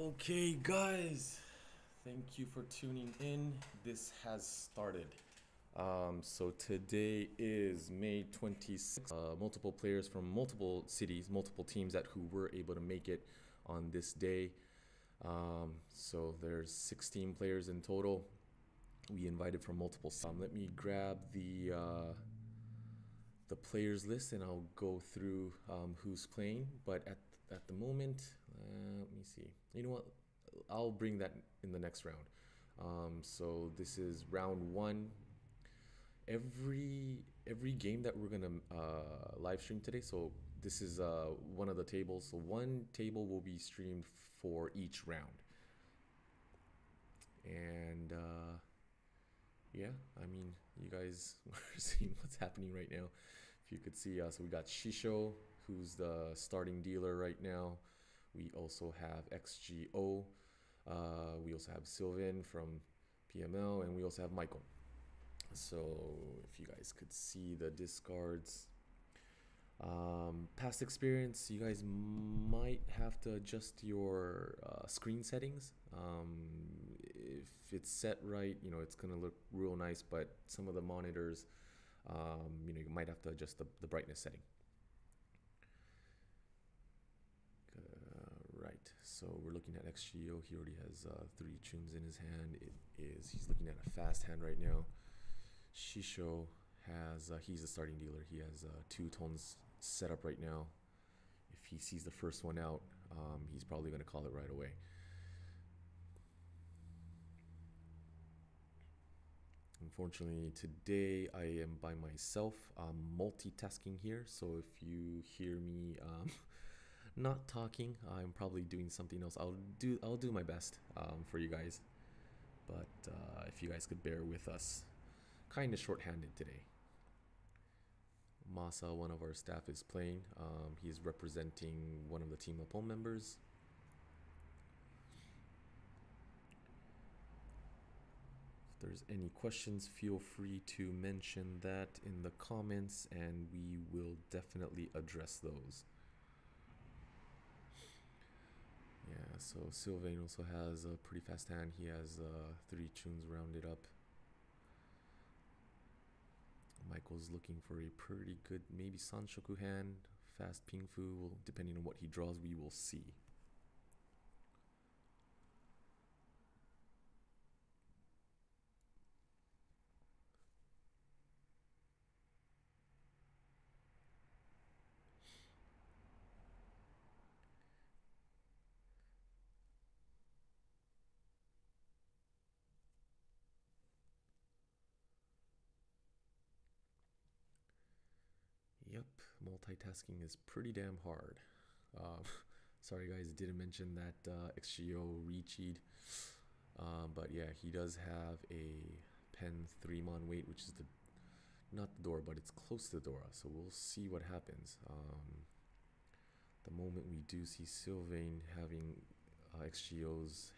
Okay, guys, thank you for tuning in. This has started. So today is May 26th. Multiple players from multiple cities, multiple teams who were able to make it on this day. So there's 16 players in total. We invited from multiple. Let me grab the players list and I'll go through who's playing. But at the moment, let me see. You know what? I'll bring that in the next round. So this is round one. Every game that we're gonna live stream today. So this is one of the tables. So one table will be streamed for each round. And yeah, I mean, you guys are seeing what's happening right now. If you could see, so we got Shisho, who's the starting dealer right now. We also have XGEO. We also have Sylvain from PML, and we also have Michael. So if you guys could see the discards. Past experience, you guys might have to adjust your screen settings. If it's set right, you know, it's gonna look real nice, but some of the monitors, you know, you might have to adjust the brightness setting. Right, so we're looking at XGEO. He already has 3 tunes in his hand. He's looking at a fast hand right now. Shisho has, he's a starting dealer. He has 2 tones set up right now. If he sees the first one out, he's probably going to call it right away. Unfortunately, today I am by myself. I'm multitasking here, so if you hear me not talking, I'm probably doing something else. I'll do my best for you guys, but if you guys could bear with us. Kind of short-handed today. Masa, one of our staff, is playing. He's representing one of the Team LAPOM members. If there's any questions, feel free to mention that in the comments and we will definitely address those. Yeah, so Sylvain also has a pretty fast hand. He has 3 tunes rounded up. Michael's looking for a pretty good, maybe Sanshoku hand, fast Pingfu. Depending on what he draws, we will see. Yep, multitasking is pretty damn hard. Sorry guys, didn't mention that XGEO recheed. But yeah, he does have a pen 3-mon weight, which is not the door, but it's close to the door. So we'll see what happens. The moment we do see Sylvain having XGEO's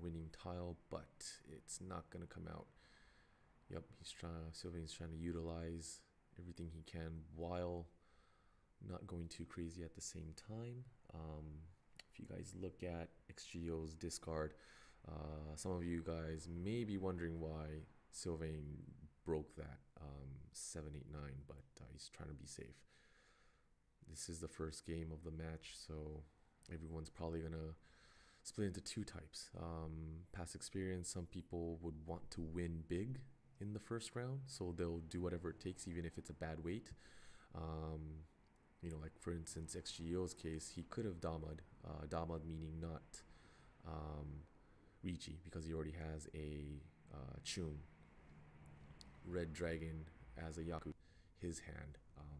winning tile, but it's not gonna come out. Yep, Sylvain's trying to utilize everything he can while not going too crazy at the same time. If you guys look at XGEO's discard, some of you guys may be wondering why Sylvain broke that 7-8-9, but he's trying to be safe. This is the first game of the match, so everyone's probably gonna split into 2 types. Past experience, some people would want to win big in the first round, so they'll do whatever it takes, even if it's a bad weight. You know, like for instance, XGEO's case, he could have damad meaning not Richi, because he already has a Chun. Red Dragon as a Yaku, his hand,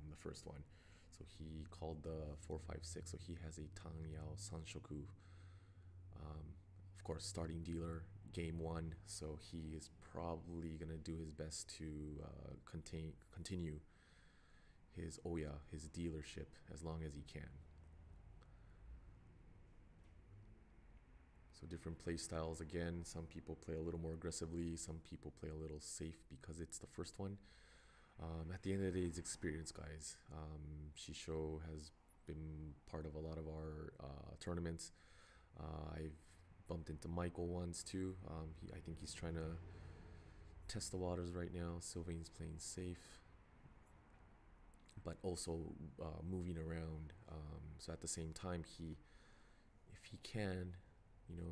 the first one. So he called the 4-5-6, so he has a Tang Yao Sanshoku. Of course, starting dealer, game 1, so he is probably gonna do his best to continue his Oya, his dealership, as long as he can. So different play styles again. Some people play a little more aggressively, some people play a little safe because it's the first one. At the end of the day, it's experience, guys. Shisho has been part of a lot of our tournaments. I've bumped into Michael once too. I think he's trying to test the waters right now. Sylvain's playing safe, but also moving around. So at the same time, if he can,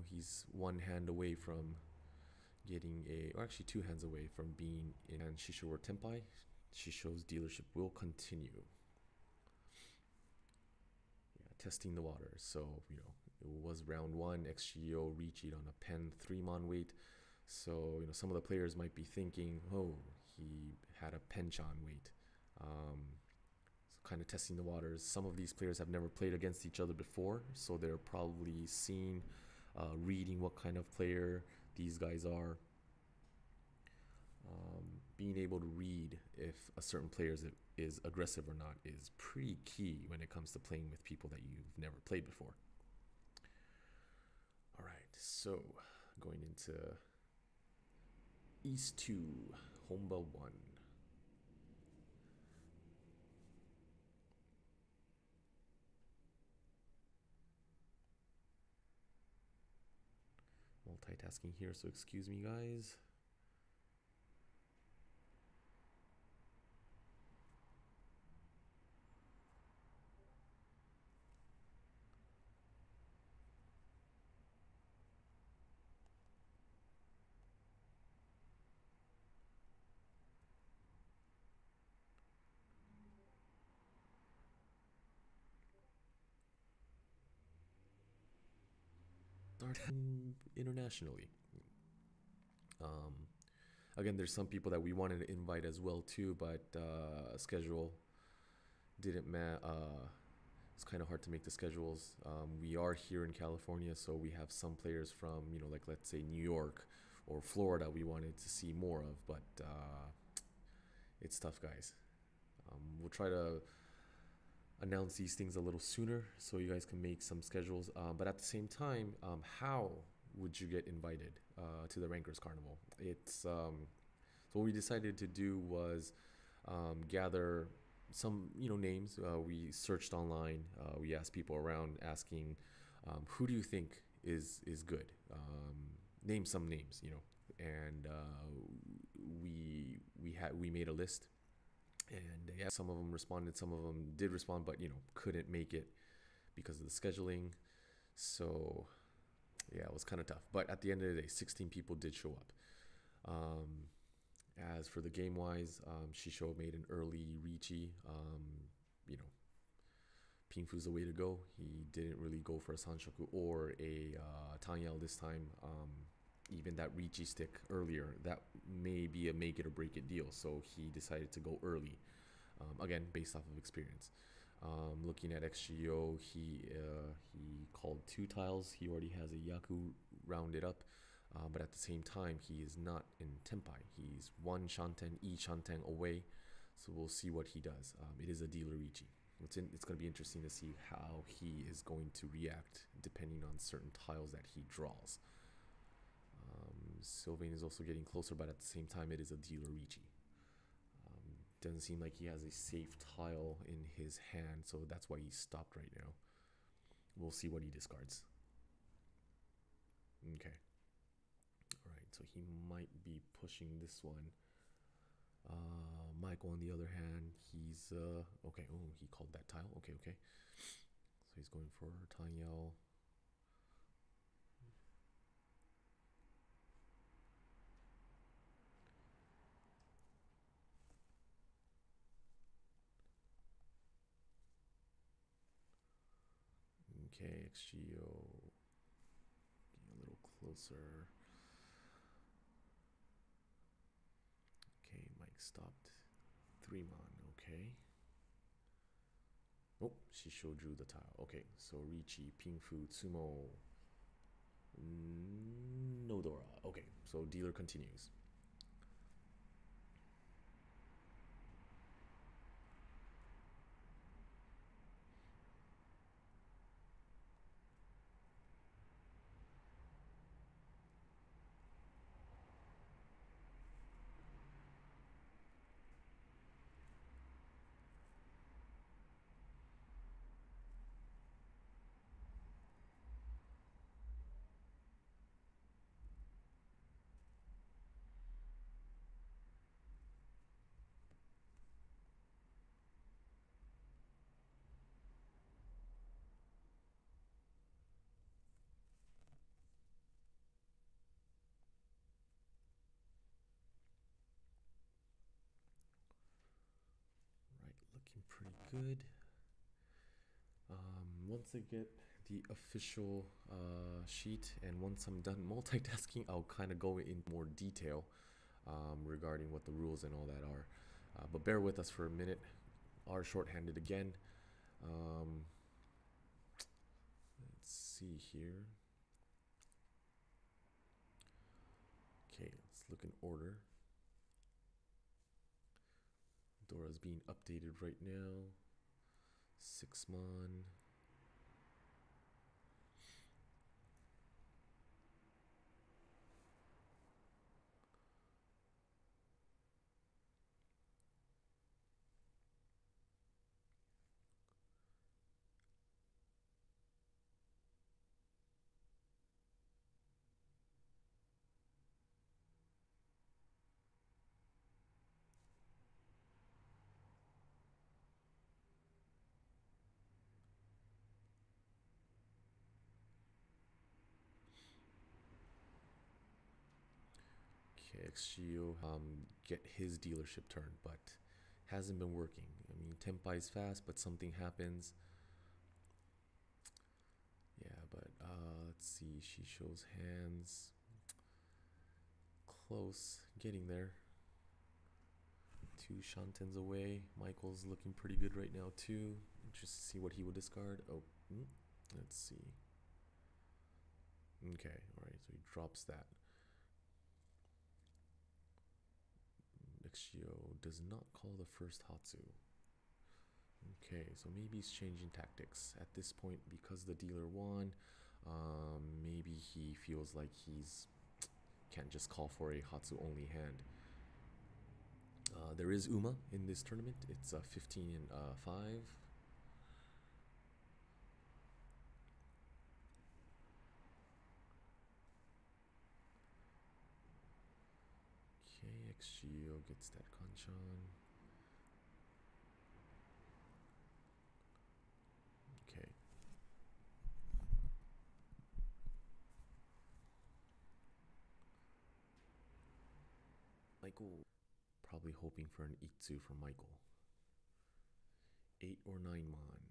he's one hand away from getting or actually two hands away from being in Shisho or Tenpai. Shisho's dealership will continue. Yeah, testing the waters. So, it was round 1, XGEO reached on a pen 3-mon weight. So, some of the players might be thinking, oh, he had a penchan weight. So kind of testing the waters. Some of these players have never played against each other before, so they're probably seeing, reading what kind of player these guys are. Being able to read if a certain player is aggressive or not is pretty key when it comes to playing with people that you've never played before. All right, so going into East 2, Honba 1. Multitasking here, so excuse me, guys. Internationally. Again, there's some people that we wanted to invite as well too, but schedule didn't it's kind of hard to make the schedules. We are here in California, so we have some players from, like let's say New York or Florida we wanted to see more of, but it's tough, guys. We'll try to announce these things a little sooner so you guys can make some schedules. But at the same time, how would you get invited to the Rankers Carnival? So what we decided to do was gather some names. We searched online. We asked people around, asking who do you think is good. Name some names, and we made a list. And yeah, some of them responded, some of them did respond, but couldn't make it because of the scheduling. So yeah, it was kind of tough. But at the end of the day, 16 people did show up. As for the game wise, Shisho made an early Riichi. Pingfu's the way to go. He didn't really go for a Sanshoku or a Tanyao this time. Even that Riichi stick earlier, that may be a make it or break it deal. So he decided to go early, again, based off of experience. Looking at XGEO, he called 2 tiles. He already has a Yaku rounded up, but at the same time, he is not in Tenpai. He's 1 Shanten, E Shanten away, so we'll see what he does. It is a dealer Riichi. It's going to be interesting to see how he is going to react depending on certain tiles that he draws. Sylvain is also getting closer, but at the same time, it is a dealer Riichi. Doesn't seem like he has a safe tile in his hand, so that's why he's stopped right now. We'll see what he discards. Okay. Alright, so he might be pushing this one. Michael, on the other hand, he's okay. Oh, he called that tile. Okay. So he's going for Tanyao. Okay, XGEO getting a little closer. Okay, Mike stopped. 3-mon, okay. Oh, Shisho drew the tile. Okay, so Riichi, Pingfu, Tsumo, Nodora. Okay, so dealer continues. good. Once I get the official sheet and once I'm done multitasking, I'll kind of go in more detail regarding what the rules and all that are. But bear with us for a minute. Are shorthanded again. Let's see here. Okay, let's look in order. Dora's being updated right now. 6-mon. Okay, XGEO get his dealership turn, but hasn't been working. I mean, Tenpai is fast, but something happens. Yeah, but let's see. Shisho's hands. Close. Getting there. 2 Shantens away. Michael's looking pretty good right now, too. Interested to see what he will discard. Oh, let's see. Okay, alright, so he drops that. XGEO does not call the first Hatsu. Okay, so maybe he's changing tactics at this point because the dealer won. Maybe he feels like he's can't just call for a Hatsu only hand. There is Uma in this tournament. It's 15 and 5. Okay, XGEO gets that Kanchan. Okay. Michael, probably hoping for an Itsu from Michael. 8 or 9-mon.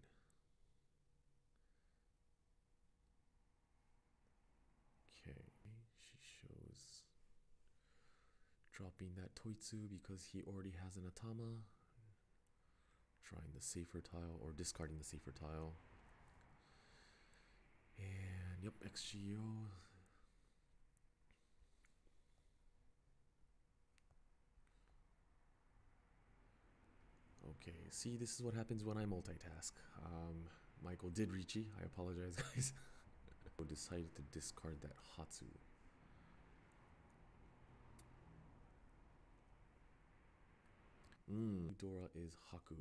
Okay, Shisho's dropping that Toitsu because he already has an Atama. Trying the safer tile or discarding the safer tile. And yep, XGEO. Okay, see, this is what happens when I multitask. Michael did Richi. I apologize, guys. Decided to discard that Hatsu. Dora is Haku.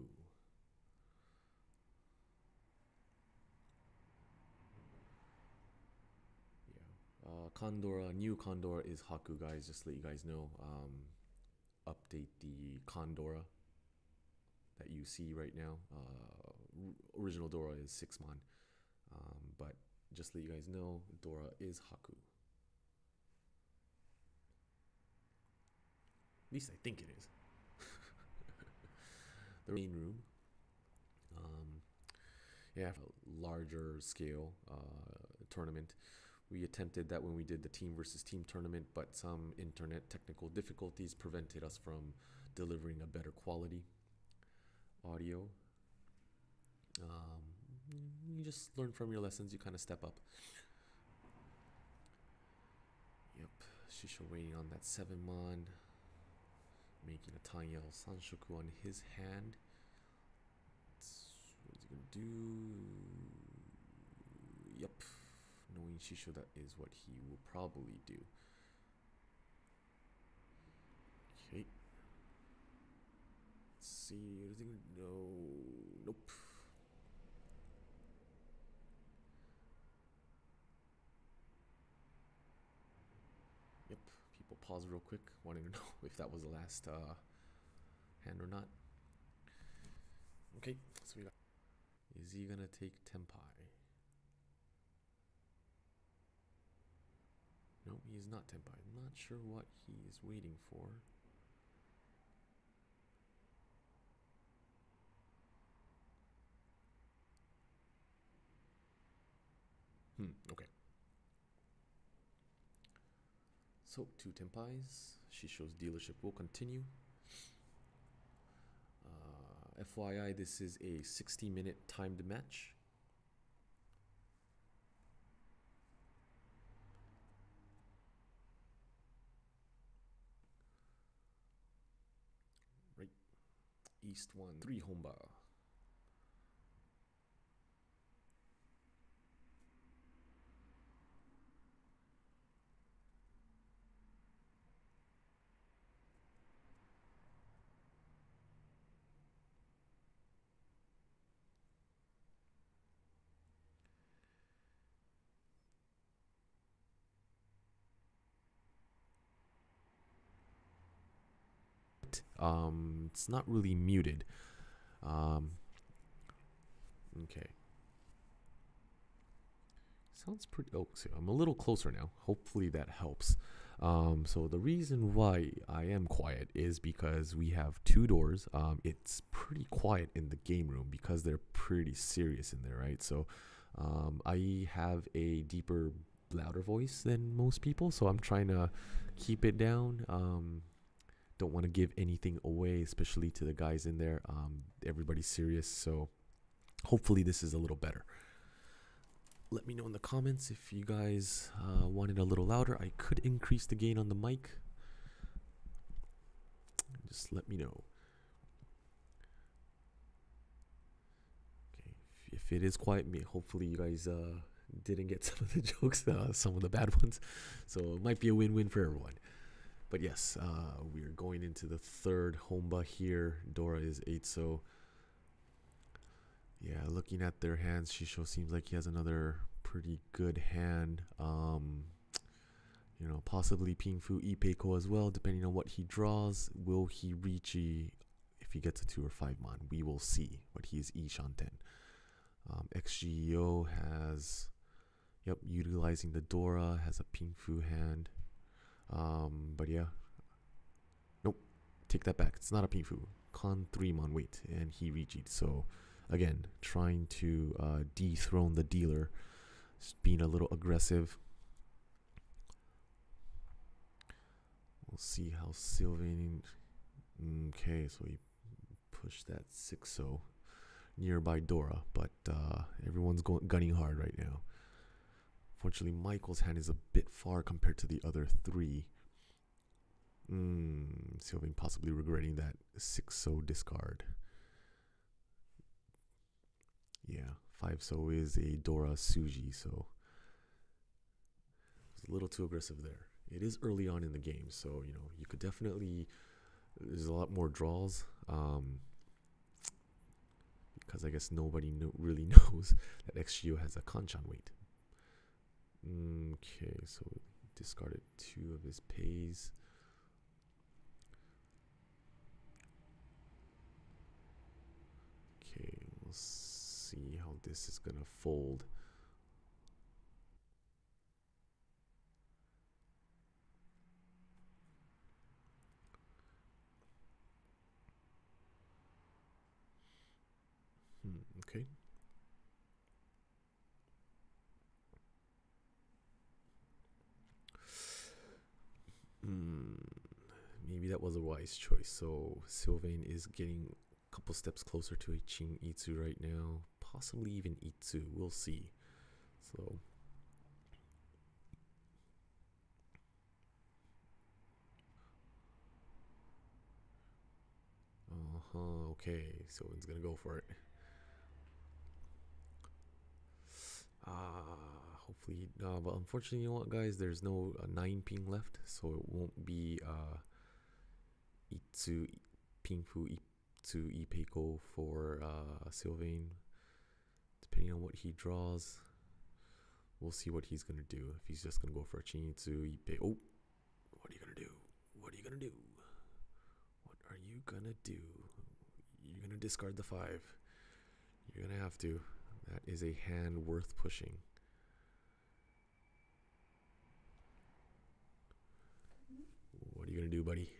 Yeah. Condora, new Condora is Haku, guys. Just to let you guys know. Update the Condora that you see right now. Original Dora is 6-mon. But just to let you guys know, Dora is Haku. At least I think it is. The main room. Yeah, a larger scale tournament. We attempted that when we did the team versus team tournament, but some internet technical difficulties prevented us from delivering a better quality audio. You just learn from your lessons, you kind of step up. Yep, Shisho waiting on that 7-mon. Making a Tanyel Sanshoku on his hand. What is he gonna do? Yep. Knowing Shisho, that is what he will probably do. Okay. Let's see. What is he gonna do? No. Nope. Yep. People pause real quick, wanting to know if that was the last hand or not. Okay. So we got. Is he gonna take Tenpai? No, he is not Tenpai. I'm not sure what he is waiting for. Okay. So, 2 Tenpais. Shisho's dealership will continue. FYI, this is a 60-minute timed match. Right. East 1, 3 Homba. It's not really muted. Okay. Sounds pretty. Oh, so I'm a little closer now. Hopefully that helps. So the reason why I am quiet is because we have 2 doors. It's pretty quiet in the game room because they're pretty serious in there, right? So I have a deeper, louder voice than most people, so I'm trying to keep it down. Don't want to give anything away, especially to the guys in there. Everybody's serious, so hopefully this is a little better. Let me know in the comments if you guys want it a little louder. I could increase the gain on the mic. Just let me know. Okay, if it is quiet, hopefully you guys didn't get some of the jokes, some of the bad ones. So it might be a win-win for everyone. But yes, we're going into the 3rd Homba here. Dora is 8, so yeah, looking at their hands, Shisho seems like he has another pretty good hand. You know, possibly Pingfu Ipeiko as well, depending on what he draws. Will he reach if he gets a 2 or 5 mon? We will see, but he is Ishanten. XGEO has, yep, utilizing the Dora, has a Pingfu hand. But yeah, nope, take that back. It's not a Pingfu. Con 3 mon wait, and he reached. So again, trying to dethrone the dealer, just being a little aggressive. We'll see how Sylvain. Okay, so he pushed that 6-0 nearby Dora, but everyone's gunning hard right now. Fortunately, Michael's hand is a bit far compared to the other 3. Sylvain possibly regretting that 6-0 discard. Yeah, 5-0 is a Dora Suji, so it's a little too aggressive there. It is early on in the game, so you know you could definitely. There's a lot more draws, because I guess nobody really knows that XGEO has a Kanchan weight. Okay, so discarded 2 of his pays. Okay, we'll see how this is gonna fold. Okay. Maybe that was a wise choice. So Sylvain is getting a couple steps closer to a Ching Itsu right now. Possibly even Itsu. We'll see. So okay, Sylvain's gonna go for it. Hopefully, no, but unfortunately, you know what, guys? There's no 9 ping left, so it won't be Itsu, Pingfu, Itsu, Ipeiko for Sylvain. Depending on what he draws, we'll see what he's gonna do. If he's just gonna go for a Chinitsu, Ipe. Oh, what are you gonna do? What are you gonna do? What are you gonna do? You're gonna discard the 5. You're gonna have to. That is a hand worth pushing. What are you gonna do, buddy?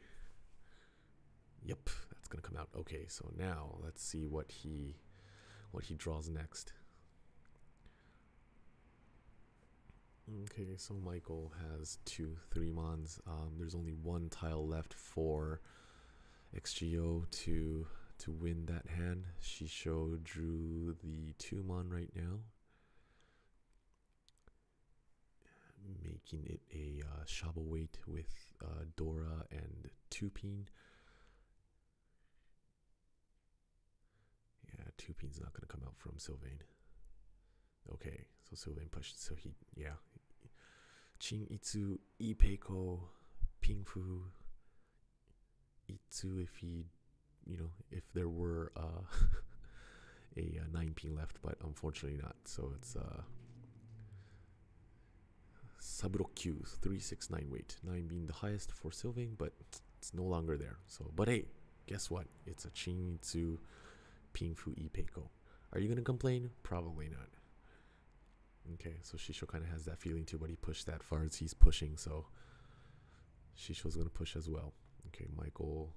Yep, that's gonna come out. Okay, so now let's see what he draws next. Okay, so Michael has 3 mons. There's only one tile left for XGEO to win that hand. Shisho drew the 2 mon right now, making it a Shaba weight with Dora and Tupin. Yeah, Tupin's not gonna come out from Sylvain. Okay, so Sylvain pushed. So he, yeah, Ching Itsu Ipeiko Pingfu Itsu if he, if there were a 9 ping left, but unfortunately not. So it's Saburokyu 369 weight, 9 being the highest for Sylvain, but it's no longer there. So, but hey, guess what? It's a Ching Itsu Pingfu Ipeiko. Are you gonna complain? Probably not. Okay, so Shisho kind of has that feeling too, but he pushed that far as he's pushing, so Shisho's gonna push as well. Okay, Michael.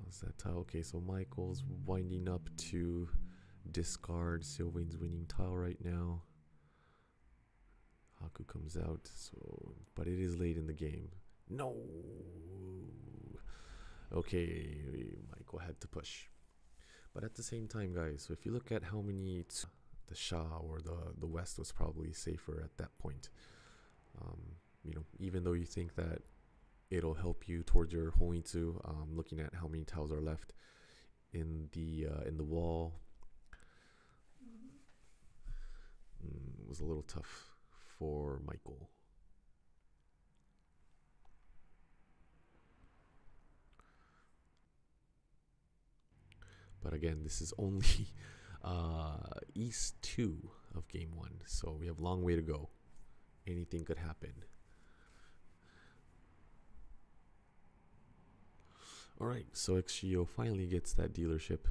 How's that tile? Okay, so Michael's winding up to discard. Sylvain's winning tile right now. Haku comes out, so but it is late in the game. No. Okay, Michael had to push. But at the same time, guys, so if you look at how many the Shah or the West was probably safer at that point. Even though you think that it'll help you towards your Hoitsu, looking at how many tiles are left in the wall, was a little tough for Michael. But again, this is only East 2 of Game 1, so we have a long way to go. Anything could happen. Alright, so XGEO finally gets that dealership.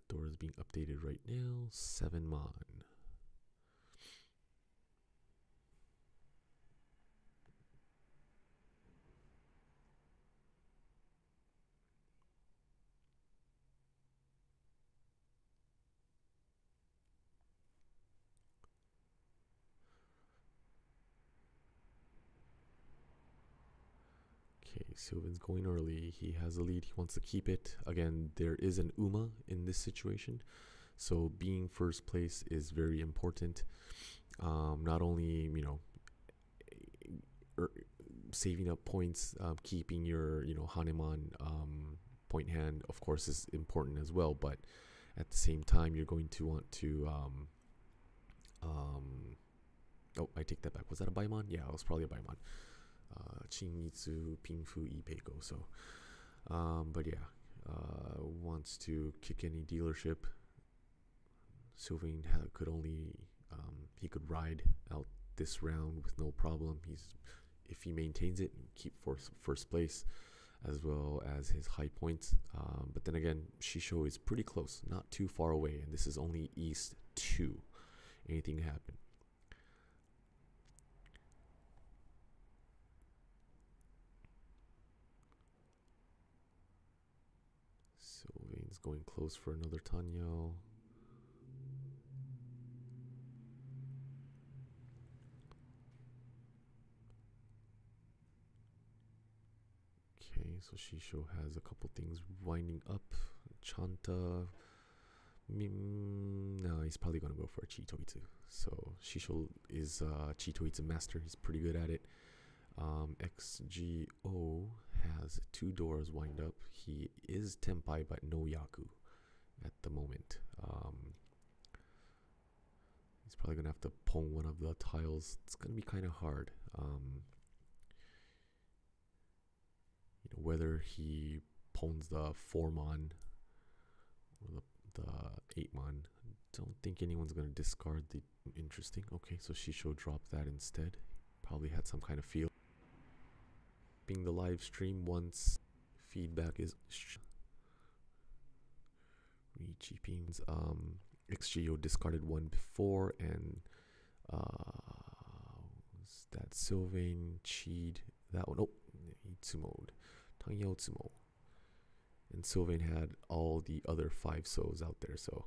Door is being updated right now. 7 mon. Okay, Sylvain's going early. He has a lead. He wants to keep it. Again, there is an Uma in this situation, so being first place is very important. Not only saving up points, keeping your Hanemon point hand, of course, is important as well. But at the same time, you're going to want to oh, I take that back. Was that a Baimon? Yeah, it was probably a Baimon. Chinmitsu Pingfu Ipeiko. So, but yeah, wants to kick any dealership. Sylvain could only he could ride out this round with no problem. If he maintains it, keep first place, as well as his high points. But then again, Shisho is pretty close, not too far away, and this is only East 2. Anything can happen. Sylvain's going close for another Tanyo. Okay, so Shisho has a couple things winding up. Chanta. No, he's probably going to go for a Chitoitsu. So Shisho is Chitoitsu master. He's pretty good at it. XGEO has 2 doors wind up. He is Tenpai, but no Yaku at the moment. He's probably going to have to pong one of the tiles. It's going to be kind of hard. Whether he pawns the 4-mon or the 8-mon. Don't think anyone's going to discard the interesting. Okay, so Shisho dropped that instead. Probably had some kind of feel. Being the live stream once feedback is Riichi pings. XGEO discarded one before, and was that Sylvain cheat that one? Oh, Itsumo, Tanya Utsumo, and Sylvain had all the other 5 so's out there. So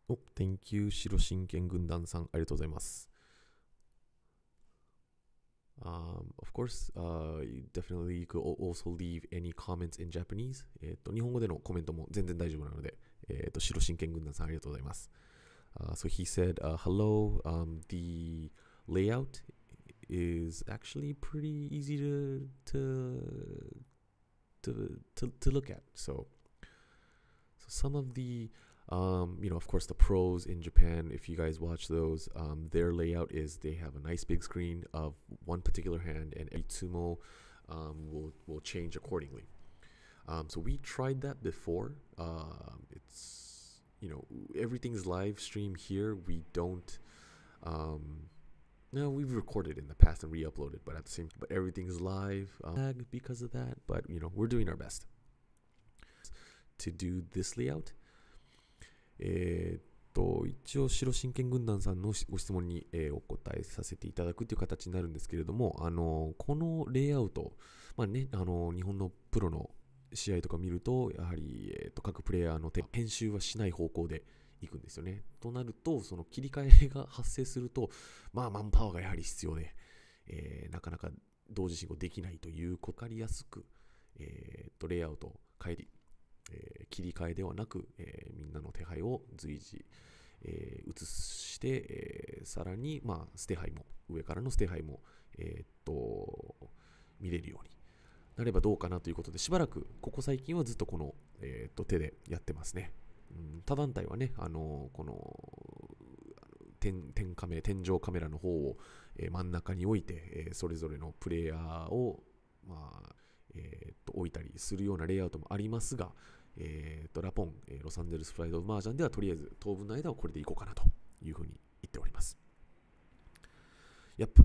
oh, thank you, Shiro Shinken Gundan-san. ありがとうございます。Of course, definitely you could also leave any comments in Japanese. 日本語でのコメントも全然大丈夫なので、白真剣軍団さんありがとうございます。So he said, hello, the layout is actually pretty easy to look at. So some of the of course, the pros in Japan, if you guys watch those, their layout is they have a nice big screen of one particular hand, and Itsumo will change accordingly. So we tried that before. It's, everything's live stream here. We don't, no, we've recorded in the past and re-uploaded, but but everything's live because of that. But, we're doing our best to do this layout. 一応白真剣軍団さんのご質問に、お答えさせていただくという形になるんですけれども、このレイアウト、日本のプロの試合とか見るとやはり、各プレイヤーの編集はしない方向でいくんですよね。となるとその切り替えが発生するとマンパワーがやはり必要で、なかなか同時進行できないという分かりやすく、レイアウトを変えて切り替えではなく、みんなの手配を随時、移して、さらに、捨て配も上からの捨て配も、見れるようになればどうかなということで、しばらくここ最近はずっとこの、手でやってますね。他団体はね、この天井カメラの方を、真ん中に置いて、それぞれのプレイヤーを、置いたりするようなレイアウトもありますが、ラポン、ロサンゼルスフライドマージャンではとりあえず当分の間はこれでいこうかなというふうに言っております。Yep,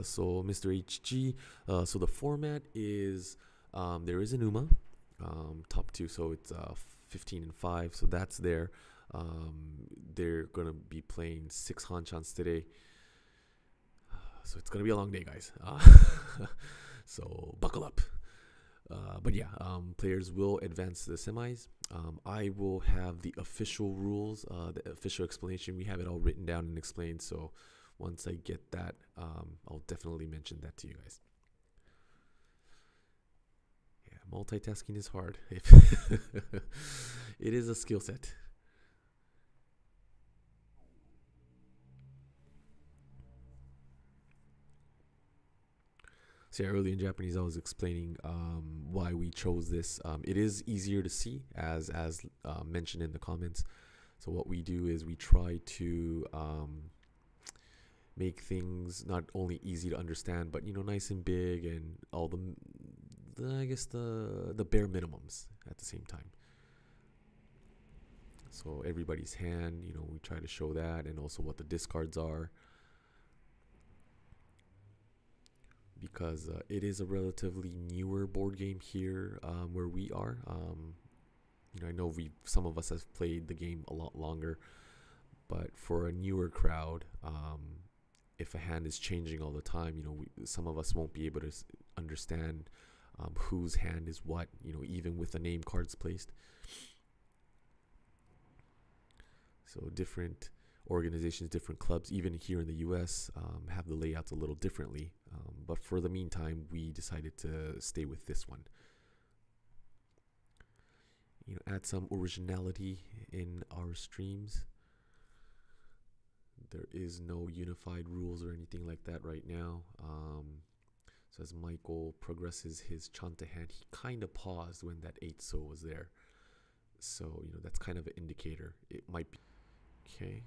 so Mr. HG, so the format is, there is an UMA, top 2, so it's 15 and 5, so that's there. They're going to be playing 6 Hanchans today, so it's going to be a long day, guys. So buckle up. But yeah, players will advance to the semis. I will have the official rules, the official explanation. We have it all written down and explained. So once I get that, I'll definitely mention that to you guys. Yeah, multitasking is hard. It is a skill set. So yeah, earlier in Japanese, I was explaining why we chose this. It is easier to see, as mentioned in the comments. So what we do is we try to make things not only easy to understand, but nice and big, and all the I guess the bare minimums at the same time. So everybody's hand, we try to show that, and also what the discards are. Because it is a relatively newer board game here where we are. I know some of us have played the game a lot longer, but for a newer crowd, if a hand is changing all the time, some of us won't be able to understand whose hand is what, even with the name cards placed. So different organizations, different clubs, even here in the US, have the layouts a little differently. But for the meantime, we decided to stay with this one. Add some originality in our streams. There is no unified rules or anything like that right now. So as Michael progresses his Chanta hand, he kind of paused when that 8-so was there. So, that's kind of an indicator. It might be... Okay.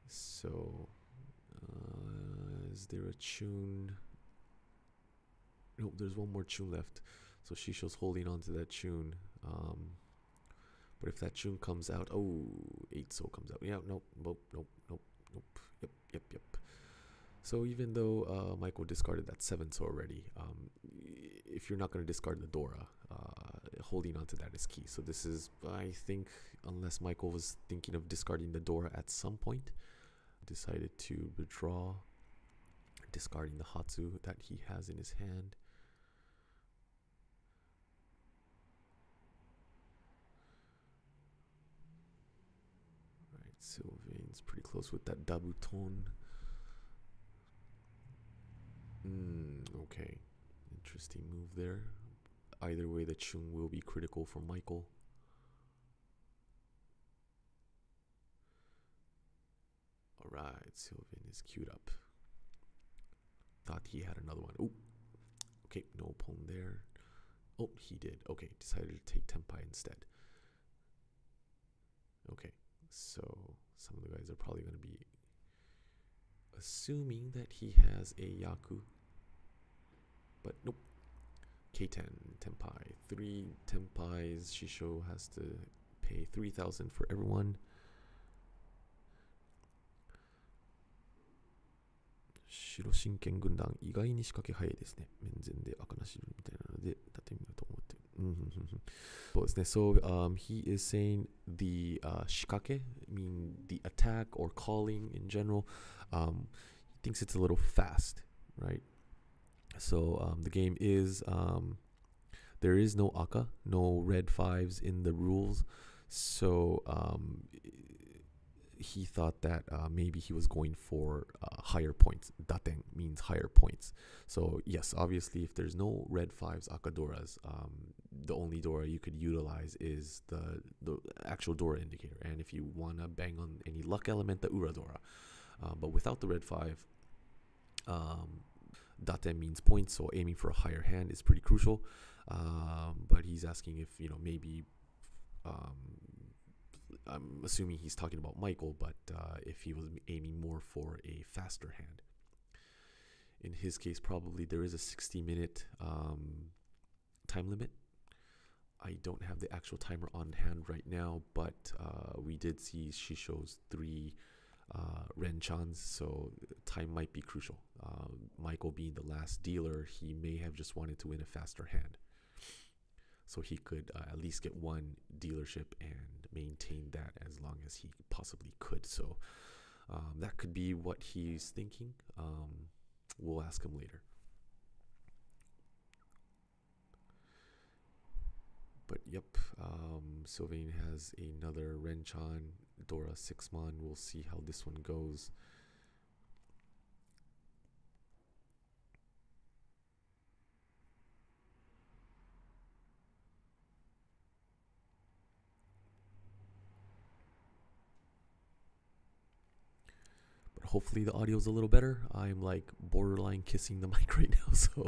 So, is there a tune? Nope, there's one more tune left. So Shisho's holding on to that tune. But if that tune comes out, oh, 8 so comes out. Yeah, nope. Yep. So even though Michael discarded that 7 so already, if you're not going to discard the Dora, holding on to that is key. So this is, I think, unless Michael was thinking of discarding the Dora at some point, decided to withdraw, discarding the Hatsu that he has in his hand. Alright, Sylvain's pretty close with that Dabuton. Okay, interesting move there. Either way, the Chung will be critical for Michael. Alright, Sylvain is queued up. Thought he had another one. Oh, okay, no pawn there. Oh, he did. Okay, decided to take Tenpai instead. Okay, so some of the guys are probably going to be assuming that he has a Yaku. But nope. K10, Tenpai. 3 Tenpais. Shisho has to pay 3,000 for everyone. Shiro Shinken Gundang 意外に仕掛け早いですね。面前で赤なしみたいなので立てみようと思って。そうですね。So he is saying the shikake, mean the attack or calling in general. He thinks it's a little fast, right? So the game is there is no aka, no red 5s in the rules. So he thought that maybe he was going for higher points. Daten means higher points. So yes, obviously, if there's no red 5s, akadoras, the only Dora you could utilize is the actual Dora indicator. And if you want to bang on any luck element, the Ura Dora. But without the red 5, Daten means points, so aiming for a higher hand is pretty crucial. But he's asking if, maybe... I'm assuming he's talking about Michael, but if he was aiming more for a faster hand. In his case, probably there is a 60-minute time limit. I don't have the actual timer on hand right now, but we did see Shisho's 3 Renchans, so time might be crucial. Michael being the last dealer, he may have just wanted to win a faster hand. So he could at least get one dealership and maintain that as long as he possibly could. So that could be what he's thinking. We'll ask him later. But yep, Sylvain has another Renchan, Dora 6-mon. We'll see how this one goes. Hopefully the audio is a little better. I'm like borderline kissing the mic right now, so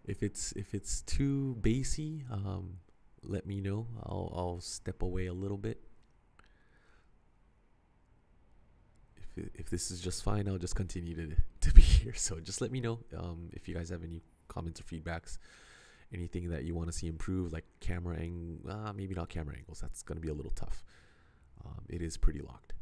if it's too bassy, let me know. I'll step away a little bit. If this is just fine, I'll just continue to be here. So just let me know if you guys have any comments or feedbacks, anything that you want to see improve, like camera angle. Maybe not camera angles. That's gonna be a little tough. It is pretty locked.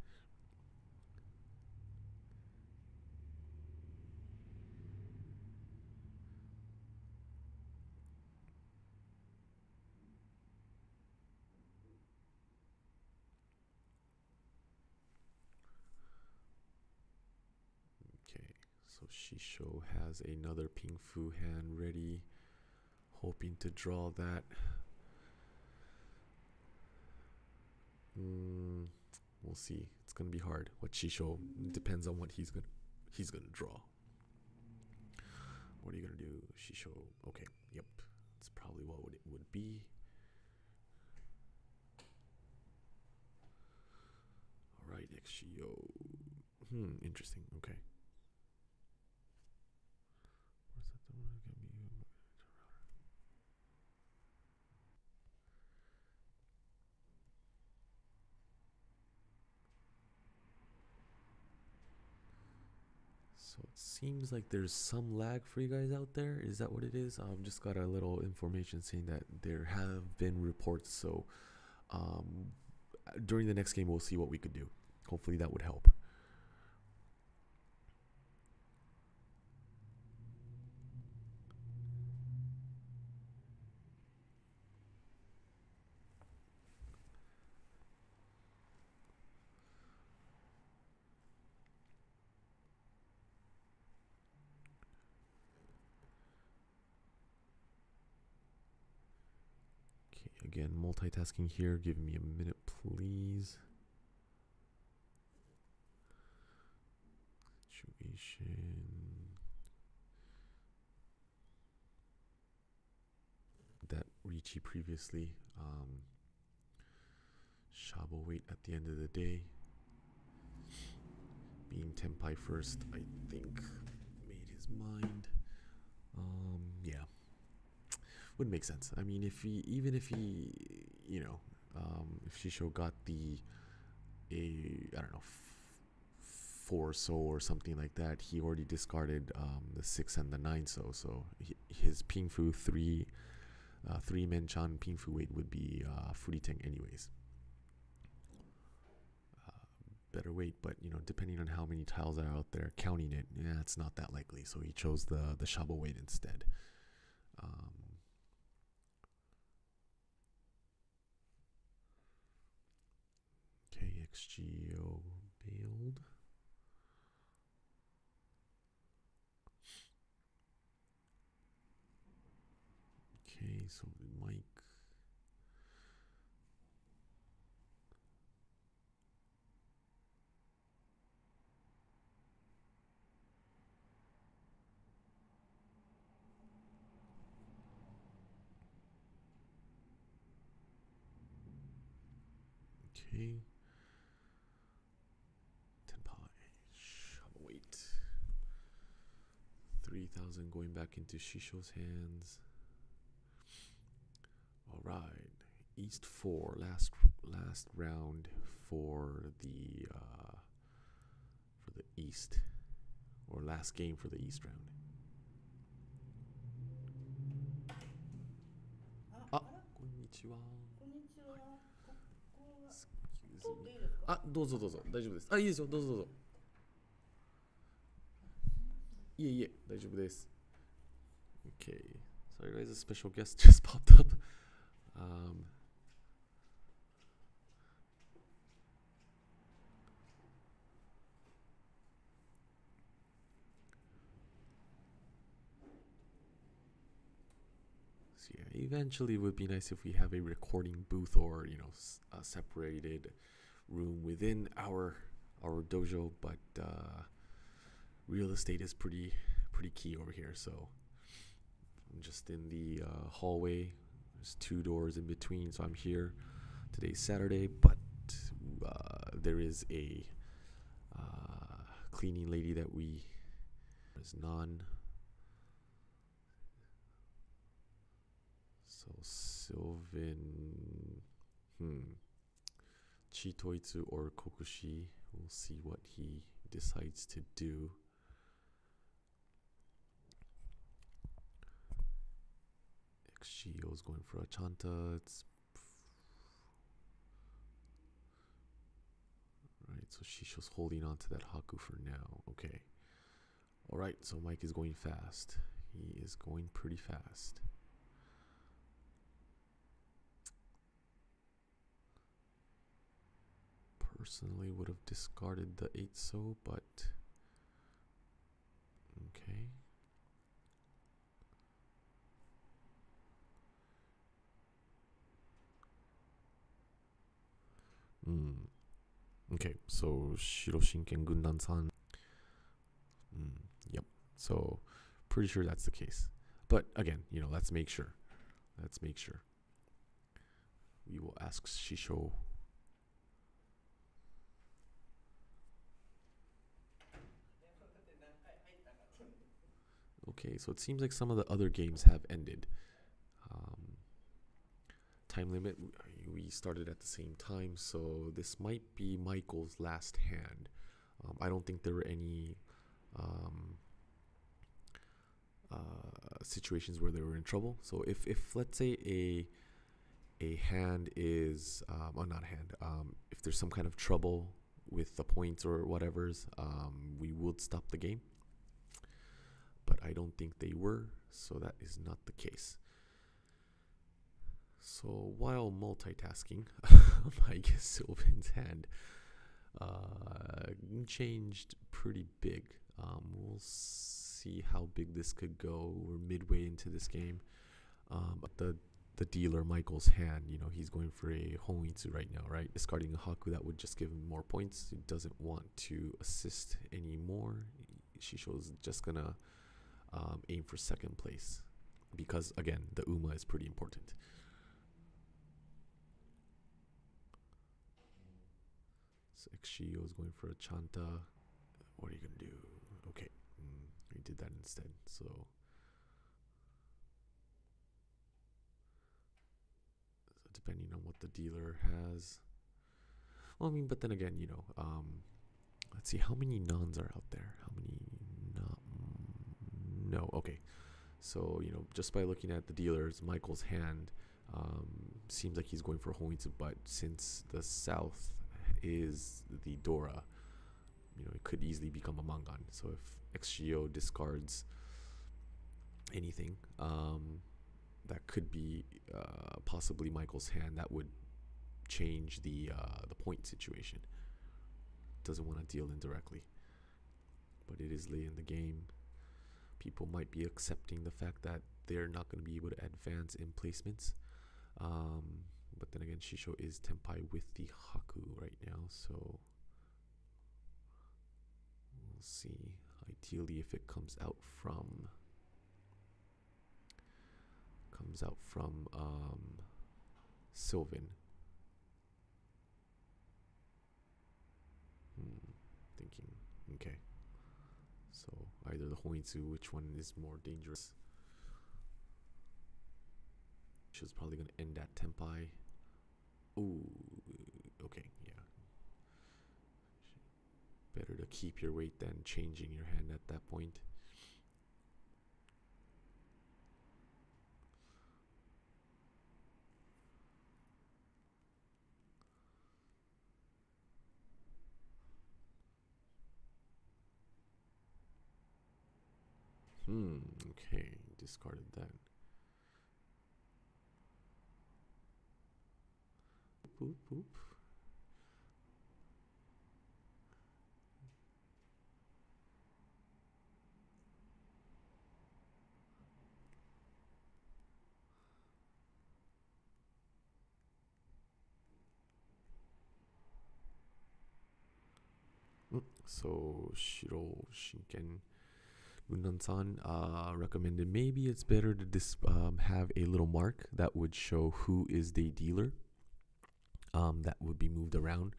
So Shisho has another Ping Fu hand ready, hoping to draw that. We'll see. It's gonna be hard. What Shisho depends on what he's gonna draw. What are you gonna do, Shisho? Okay, yep. That's probably what it would be. All right, XGEO. Interesting. Okay. So it seems like there's some lag for you guys out there. Is that what it is? I've just got a little information saying that there have been reports. So during the next game, we'll see what we could do. Hopefully that would help. Again, multitasking here. Give me a minute, please. Situation. That Ricci previously. Shabo wait at the end of the day. Being Tenpai first, I think, made his mind. Yeah. Would make sense. I mean, if he, you know, if Shisho got I don't know, 4 so or something like that, he already discarded the 6 and the 9 so. So his Pingfu 3 Menchan Pingfu weight would be Furiteng anyways. Better weight, but you know, depending on how many tiles are out there, counting it, yeah, it's not that likely. So he chose the Shabo weight instead. Okay, XGEO bailed. Okay, so Mike. Okay. Tenpai. Shabo weight. 3,000 going back into Shisho's hands. All right. East 4. Last round for the East, or last game for the East round. Ah, konnichiwa. Excuse me. Ah, どうぞ大丈夫です。あ、いいですよ。どうぞ。いえ、大丈夫です。Okay. Sorry guys, a special guest just popped up. So yeah, eventually it would be nice if we have a recording booth, or you know, a separated room within our dojo, but real estate is pretty key over here. So I'm just in the hallway. There's 2 doors in between, so I'm here. Today's Saturday, but there is a cleaning lady that there's none. So Sylvain, Chitoitsu or Kokushi. We'll see what he decides to do. XGEO is going for a Chanta. Right, so Shisho's holding on to that Haku for now. Okay. Alright, so Mike is going fast. He is going pretty fast. Personally would have discarded the 8 so, but okay. Okay, so Shiroshinken Gundan-san. Yep. So pretty sure that's the case. But again, you know, let's make sure. We will ask Shisho. Okay, so it seems like some of the other games have ended. Time limit, we started at the same time, so this might be Michael's last hand. I don't think there were any situations where they were in trouble. So if let's say a hand is, or not a hand, if there's some kind of trouble with the points or whatever's, we would stop the game. But I don't think they were, so that is not the case. So while multitasking, I guess Sylvain's hand changed pretty big. We'll see how big this could go. We're midway into this game. But the dealer, Michael's hand, you know, he's going for a Honitsu right now, right? Discarding a Haku that would just give him more points. He doesn't want to assist anymore. Shisho's just gonna aim for second place because, again, the Uma is pretty important. So XGEO is going for a Chanta. What are you gonna do? Okay, we did that instead. So depending on what the dealer has. Well, I mean, but then again, you know, let's see how many nuns are out there. How many? No. Okay. So, you know, just by looking at the dealers, Michael's hand seems like he's going for Honitsu, but since the south is the Dora, you know, it could easily become a Mangan. So if XGEO discards anything, that could be possibly Michael's hand. That would change the point situation. Doesn't want to deal indirectly, but it is late in the game. People might be accepting the fact that they're not going to be able to advance in placements. But then again, Shisho is Tenpai with the Haku right now, so we'll see. Ideally, if it comes out from Sylvain. Thinking, okay. So either the Honitsu, which one is more dangerous? She's probably gonna end at Tenpai. Ooh, okay, yeah. Better to keep your weight than changing your hand at that point. Okay, discarded that. Boop, boop. So Shiro Shinken Gunnan-san recommended maybe it's better to have a little mark that would show who is the dealer. That would be moved around.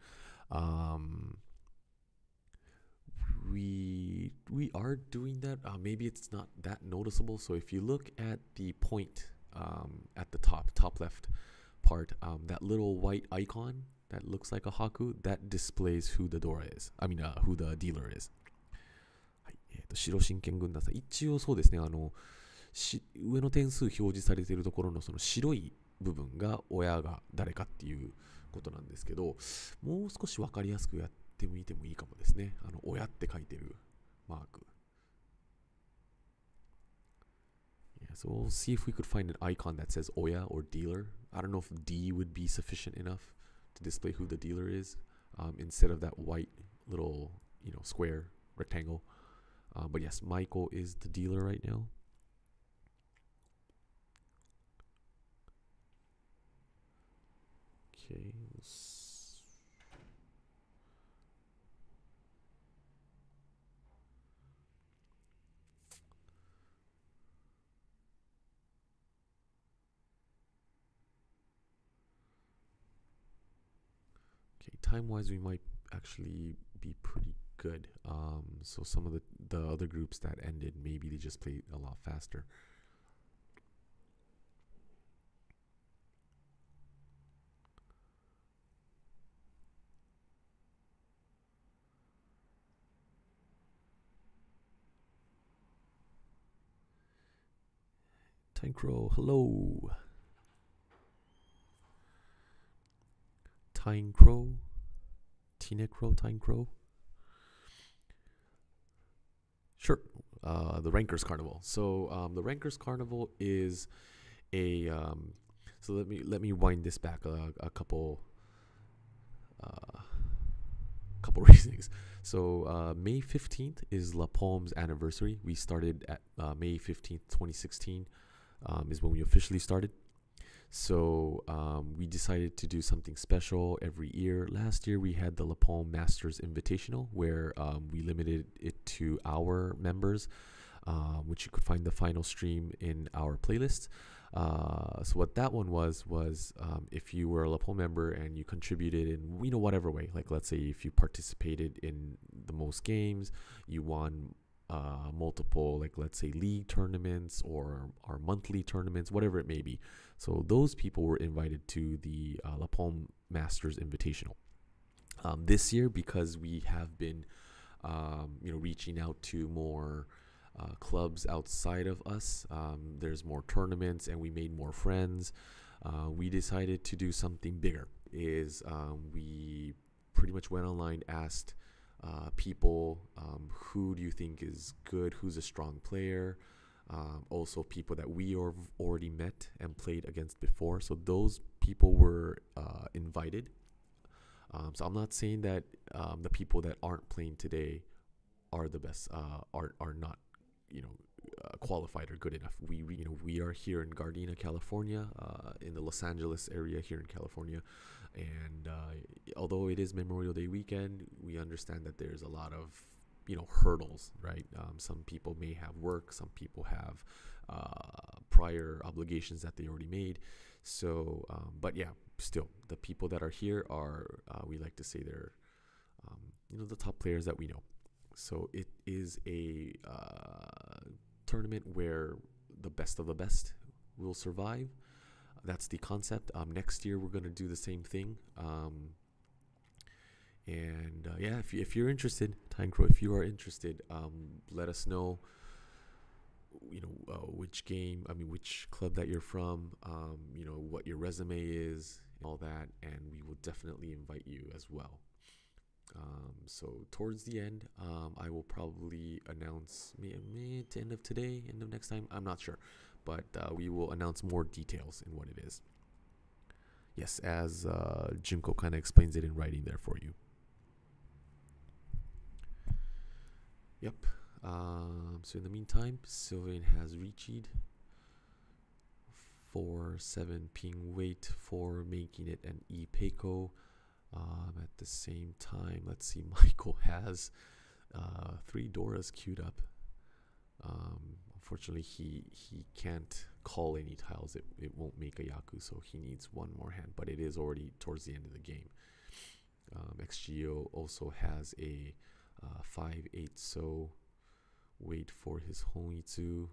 We are doing that. Maybe it's not that noticeable. So if you look at the point at the top left part, that little white icon that looks like a Haku, that displays who the Dora is. I mean, who the dealer is. 白真剣軍団さん、一応そうですね、上の点数表示されているところのその白い部分が親が誰かっていうことなんですけど、もう少し分かりやすくやってみてもいいかもですね。親って書いてるマーク。Yeah, so we'll see if we could find an icon that says Oya or dealer. I don't know if D would be sufficient enough to display who the dealer is, instead of that white little, you know, square rectangle. But yes, Michael is the dealer right now. Okay. Time-wise, we might actually be pretty good. So some of the other groups that ended, maybe they just played a lot faster. Tankro, hello. Tyne Crow, Tyne Crow. Sure. The Rankers Carnival. So the Rankers Carnival is a so let me wind this back a couple reasons. So May 15th is LAPOM's anniversary. We started at May 15th, 2016 is when we officially started. So we decided to do something special every year. Last year we had the LAPOM Masters Invitational, where we limited it to our members, which you could find the final stream in our playlist. So what that one was if you were a LAPOM member and you contributed in whatever way, like let's say if you participated in the most games, you won multiple, like let's say league tournaments or our monthly tournaments, whatever it may be. So those people were invited to the LAPOM Masters Invitational. This year, because we have been reaching out to more clubs outside of us, there's more tournaments and we made more friends. We decided to do something bigger. We pretty much went online, asked people, who do you think is good, who's a strong player, also people that we have already met and played against before. So those people were invited. So I'm not saying that the people that aren't playing today are the best, are not qualified or good enough. We are here in Gardena, California, in the Los Angeles area here in California, and although it is Memorial Day weekend, we understand that there's a lot of hurdles, right? Some people may have work, some people have prior obligations that they already made. So, but yeah, still the people that are here are, we like to say they're, the top players that we know. So it is a tournament where the best of the best will survive. That's the concept. Next year we're going to do the same thing. Yeah, if you're interested, Tyne Crow, if you are interested, let us know. Which club that you're from. What your resume is, all that, and we will definitely invite you as well. So towards the end, I will probably announce mid to end of today, end of next time. I'm not sure, but we will announce more details in what it is. Yes, as Junko kind of explains it in writing there for you. Yep. So in the meantime, Sylvain has reached 4-7 ping weight for making it an e-Peiko. At the same time, let's see, Michael has 3 Doras queued up. Unfortunately, he can't call any tiles. It won't make a Yaku, so he needs one more hand, but it is already towards the end of the game. XGEO also has a 5-8, so wait for his Honitsu.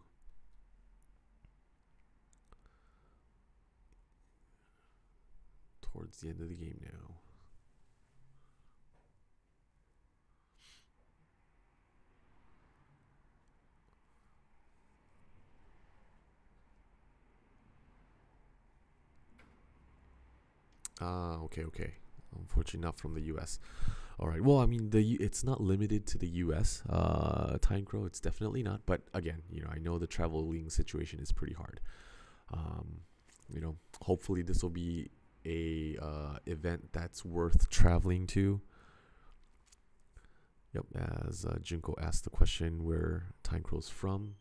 Towards the end of the game now. Okay. Unfortunately, not from the U.S. All right. Well, I mean, it's not limited to the U.S. Tyne Crow, it's definitely not. But again, I know the traveling situation is pretty hard. Hopefully this will be a event that's worth traveling to. Yep. As Junko asked the question where Tyne Crow's from.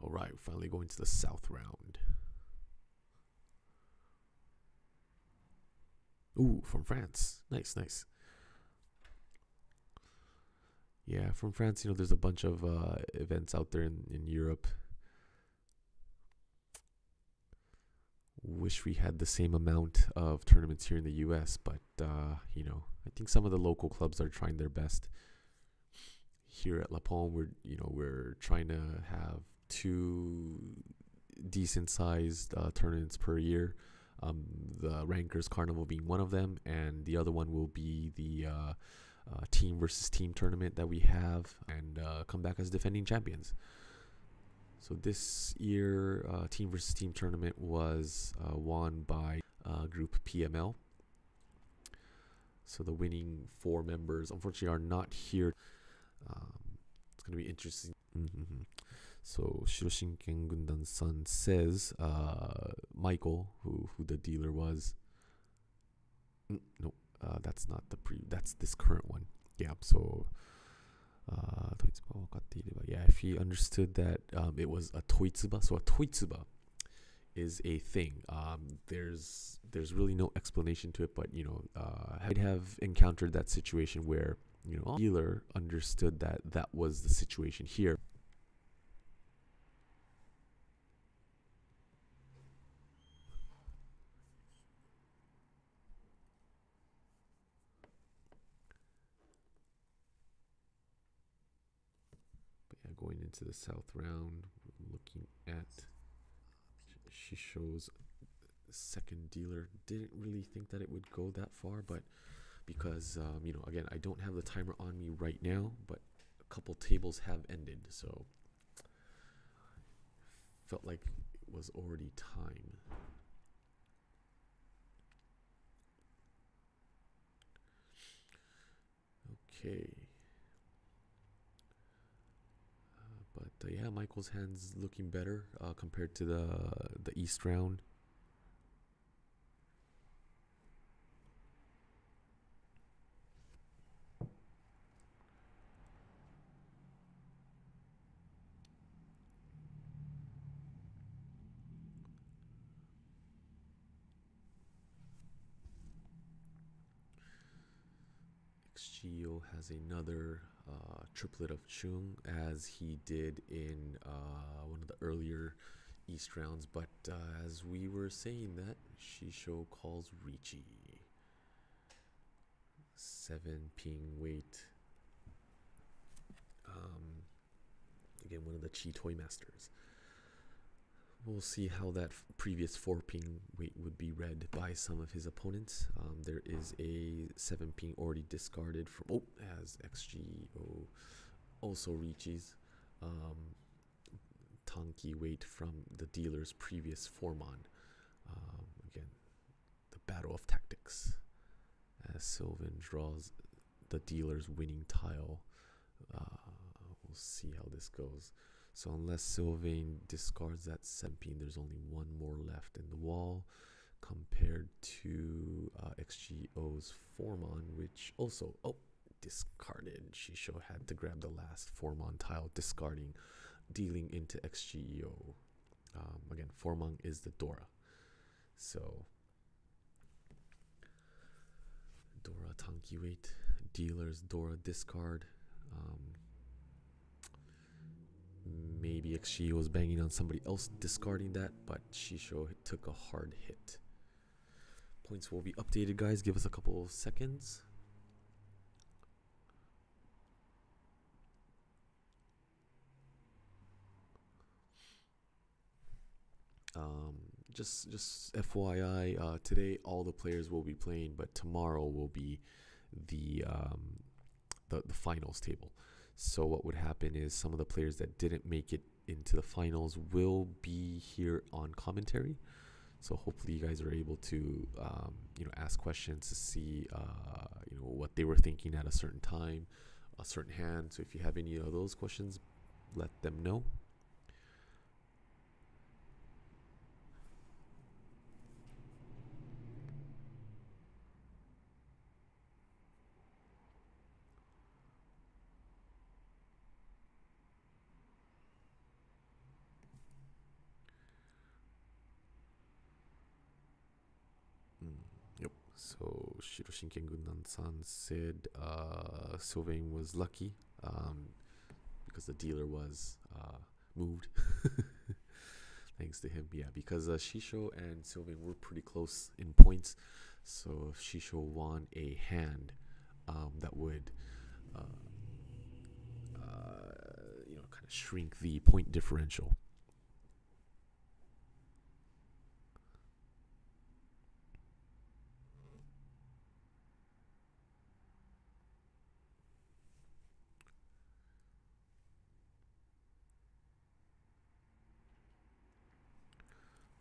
All right, we're finally going to the south round. Ooh, from France. Nice. Yeah, from France, there's a bunch of events out there in Europe. Wish we had the same amount of tournaments here in the US, but I think some of the local clubs are trying their best. Here at LAPOM, we're trying to have 2 decent sized tournaments per year. The Rankers Carnival being one of them, and the other one will be the team versus team tournament that we have, and come back as defending champions. So this year, team versus team tournament was won by group PML. So the winning 4 members, unfortunately, are not here. It's going to be interesting. So Shiroshinken Gundan-san says Michael, who the dealer was. No, that's not the that's this current one. Yeah, so yeah, if he understood that it was a toitsuba. So a toitsuba is a thing. There's really no explanation to it, but I'd have encountered that situation where a dealer understood that that was the situation here. But yeah, going into the 7th round, looking at Shisho's 2nd dealer. Didn't really think that it would go that far, but because again, I don't have the timer on me right now, but a couple tables have ended, so felt like it was already time. Okay. But yeah, Michael's hand's looking better compared to the East round. XGEO has another triplet of Chung, as he did in one of the earlier East rounds, but as we were saying, that Shisho calls Richi. 7 ping weight. Again, one of the Chi Toy Masters. We'll see how that previous 4 ping weight would be read by some of his opponents. There is a 7 ping already discarded from as XGEO also reaches Tanki weight from the dealer's previous Formon. Again, the battle of tactics as Sylvain draws the dealer's winning tile. We'll see how this goes. So unless Sylvain discards that 7 ping, there's only 1 more left in the wall, compared to XGEO's Formon, which also discarded. Shisho had to grab the last Formon tile, discarding, dealing into XGEO. Again, Formon is the Dora. So Dora Tanki weight, dealer's Dora discard. Maybe XGEO was banging on somebody else discarding that, but Shisho took a hard hit. Points will be updated, guys. Give us a couple of seconds. Just FYI, today all the players will be playing, but tomorrow will be the finals table. So what would happen is some of the players that didn't make it into the finals will be here on commentary. So hopefully you guys are able to ask questions to see what they were thinking at a certain time, a certain hand. So if you have any of those questions, let them know. Yep. So Shiroshinken Gundan-san said Sylvain was lucky because the dealer was moved. Thanks to him, yeah, because Shisho and Sylvain were pretty close in points. So if Shisho won a hand, that would kind of shrink the point differential.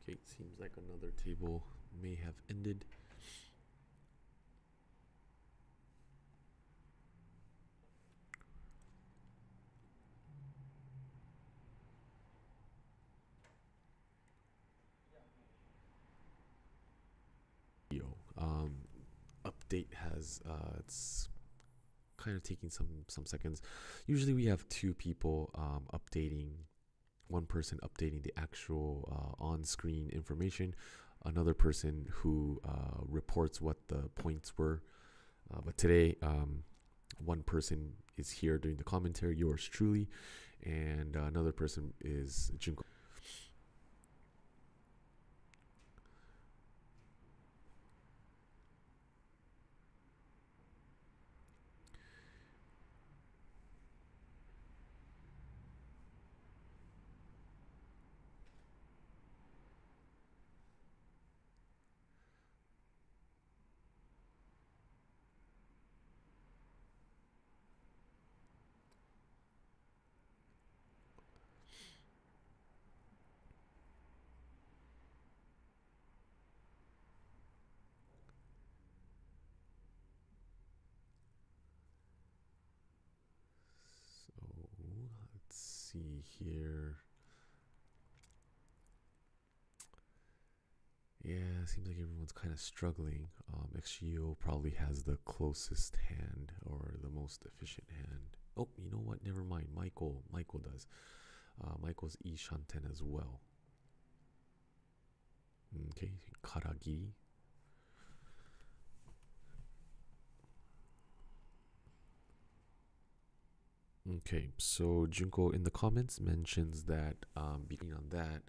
Okay, seems like another table may have ended. Update has it's kind of taking some seconds. Usually we have two people updating, one person updating the actual on-screen information, another person who reports what the points were. But today, one person is here doing the commentary, yours truly, and another person is Junko. See here. Yeah, it seems like everyone's kind of struggling. XGEO probably has the closest hand or the most efficient hand. Oh, you know what? Never mind. Michael does. Michael's E Shanten as well. Okay, Karagi. Okay, so Junko in the comments mentions that beginning on that,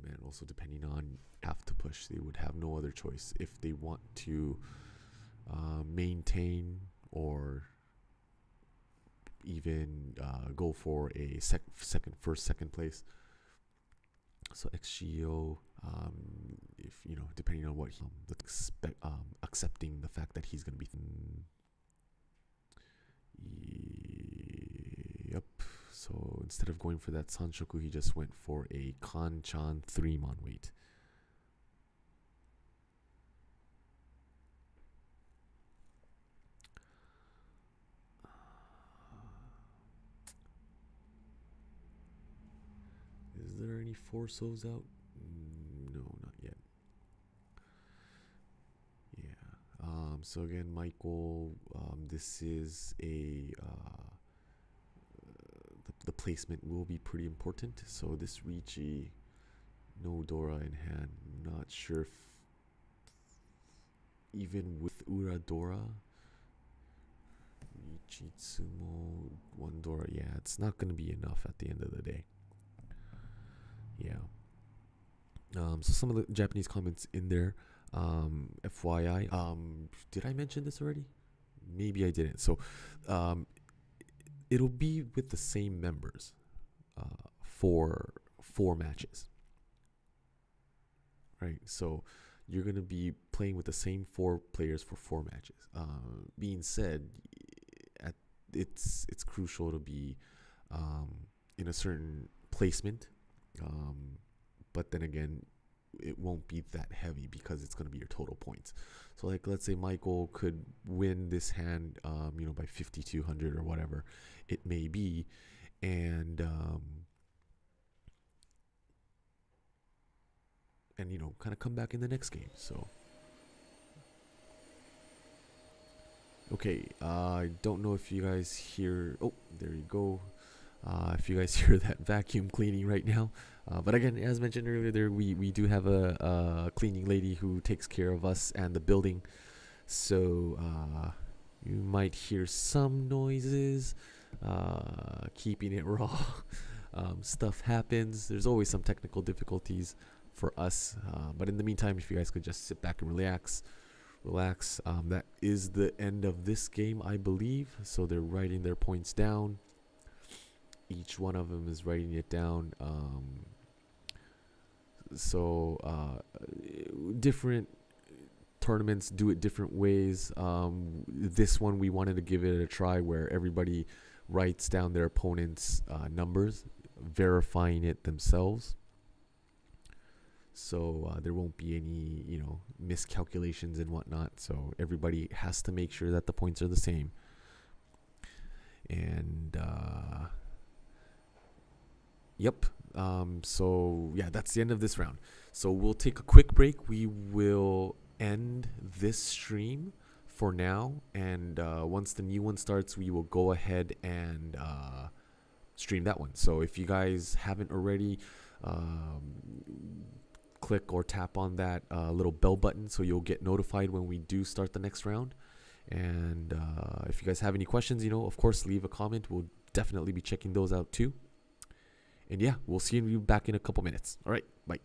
and also depending on have to push, they would have no other choice if they want to maintain or even go for a second place. So XGEO, if you know, depending on what he accepting the fact that he's going to be. Yep. So instead of going for that Sanshoku, he just went for a Kanchan 3-mon weight. Is there any 4 souls out? No, not yet. Yeah. So again, Michael, this is a the placement will be pretty important. So this Richi, no Dora in hand. Not sure if even with Ura Dora, Richi Tsumo, 1 Dora, yeah, it's not going to be enough at the end of the day. Yeah. So some of the Japanese comments in there. FYI, did I mention this already? Maybe I didn't. So it'll be with the same members for 4 matches, right? So you're going to be playing with the same 4 players for 4 matches. Being said, it's crucial to be in a certain placement, but then again, it won't be that heavy because it's going to be your total points. So like, let's say Michael could win this hand, you know, by 5,200 or whatever it may be, and you know, kind of come back in the next game. So okay, I don't know if you guys hear. Oh, there you go. If you guys hear that vacuum cleaning right now. But again, as mentioned earlier, we do have a cleaning lady who takes care of us and the building. So you might hear some noises, keeping it raw. Stuff happens. There's always some technical difficulties for us. But in the meantime, if you guys could just sit back and relax. That is the end of this game, I believe. So they're writing their points down. Each one of them is writing it down. Different tournaments do it different ways. This one we wanted to give it a try where everybody writes down their opponent's numbers, verifying it themselves. so there won't be any, you know, miscalculations and whatnot. So everybody has to make sure that the points are the same. And yep. So yeah, that's the end of this round. So we'll take a quick break. We will end this stream for now, and once the new one starts, we will go ahead and stream that one. So if you guys haven't already, click or tap on that little bell button so you'll get notified when we do start the next round. And if you guys have any questions, you know, of course, leave a comment. We'll definitely be checking those out too. And yeah, we'll see you back in a couple minutes. All right, bye.